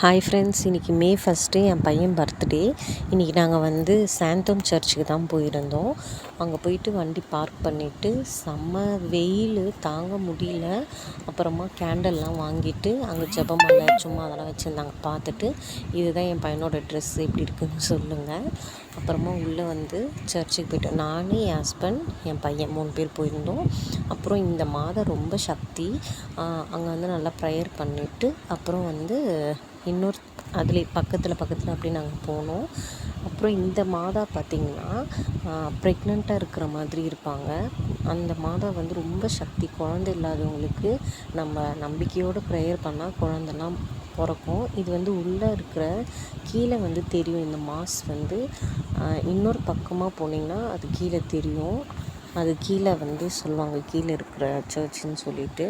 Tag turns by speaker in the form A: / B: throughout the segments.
A: Hi friends, இன்றைக்கி மே 1 என் பையன் birthday. இன்றைக்கி நாங்கள் வந்து சாந்தோம் சர்ச்சுக்கு தான் போயிருந்தோம். அங்கே போயிட்டு வண்டி பார்க் பண்ணிவிட்டு செம்ம வெயில் தாங்க முடியல. அப்புறமா கேண்டல்லாம் வாங்கிட்டு அங்கே ஜெபமாலை சும்மா அதெல்லாம் வச்சுருந்தாங்க பார்த்துட்டு, இதுதான் என் பையனோட ட்ரெஸ் எப்படி இருக்குதுன்னு சொல்லுங்கள். அப்புறமா உள்ளே வந்து சர்ச்சுக்கு போய்ட்டோம். நான், என் ஹஸ்பண்ட், என் பையன் 3 பேர் போயிருந்தோம். அப்புறம் இந்த மாதம் ரொம்ப சக்தி. அங்கே வந்து நல்லா ப்ரேயர் பண்ணிவிட்டு அப்புறம் வந்து இன்னொரு அதில் பக்கத்தில் அப்படி நாங்கள் போனோம். அப்புறம் இந்த மாதா பார்த்திங்கன்னா ப்ரெக்னெண்ட்டாக இருக்கிற மாதிரி இருப்பாங்க. அந்த மாதா வந்து ரொம்ப சக்தி. குழந்தை இல்லாதவங்களுக்கு நம்ம நம்பிக்கையோடு ப்ரேயர் பண்ணால் குழந்தெல்லாம் பிறக்கும். இது வந்து உள்ளே இருக்கிற கீழே வந்து தெரியும். இந்த மாஸ் வந்து இன்னொரு பக்கமாக போனீங்கன்னா அது கீழே தெரியும். அது கீழே வந்து சொல்லுவாங்க, கீழே இருக்கிற சர்ச்சுன்னு சொல்லிட்டு.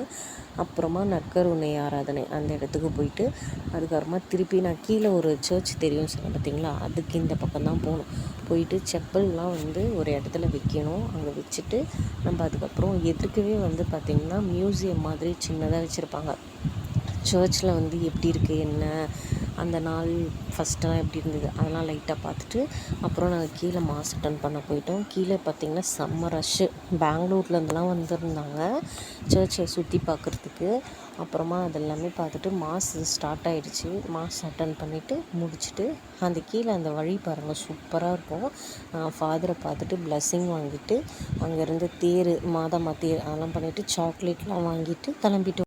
A: அப்புறமா நற்கருணை ஆராதனை அந்த இடத்துக்கு போயிட்டு அதுக்கப்புறமா திருப்பி நான் கீழே ஒரு சர்ச் தெரியும்னு சொன்னேன் பார்த்திங்களா, அதுக்கு இந்த பக்கம் தான் போகணும். போயிட்டு செப்பல்லாம் வந்து ஒரு இடத்துல வைக்கணும். அங்கே வச்சுட்டு நம்ம அதுக்கப்புறம் எதுக்கவே வந்து பார்த்திங்கன்னா மியூசியம் மாதிரி சின்னதாக வச்சுருப்பாங்க. சர்ச்சில் வந்து எப்படி இருக்குது, என்ன அந்த நாள் ஃபஸ்ட்டெல்லாம் எப்படி இருந்தது அதெல்லாம் லைட்டாக பார்த்துட்டு அப்புறம் நாங்கள் கீழே மாஸ் அட்டன் பண்ண போயிட்டோம். கீழே பார்த்திங்கன்னா செம்ம ரஷ்ஷு. பெங்களூர்லேருந்துலாம் வந்திருந்தாங்க சர்ச்சை சுற்றி பார்க்குறதுக்கு. அப்புறமா அதெல்லாமே பார்த்துட்டு மாஸ் ஸ்டார்ட் ஆகிடுச்சு. மாஸ் அட்டன் பண்ணிவிட்டு முடிச்சுட்டு அந்த கீழே அந்த வழி பாருங்கள் சூப்பராக இருக்கும். ஃபாதரை பார்த்துட்டு பிளஸ்ஸிங் வாங்கிட்டு அங்கேருந்து தேர் மாதா தேர் அதெல்லாம் பண்ணிவிட்டு சாக்லேட்லாம் வாங்கிட்டு கிளம்பிட்டோம்.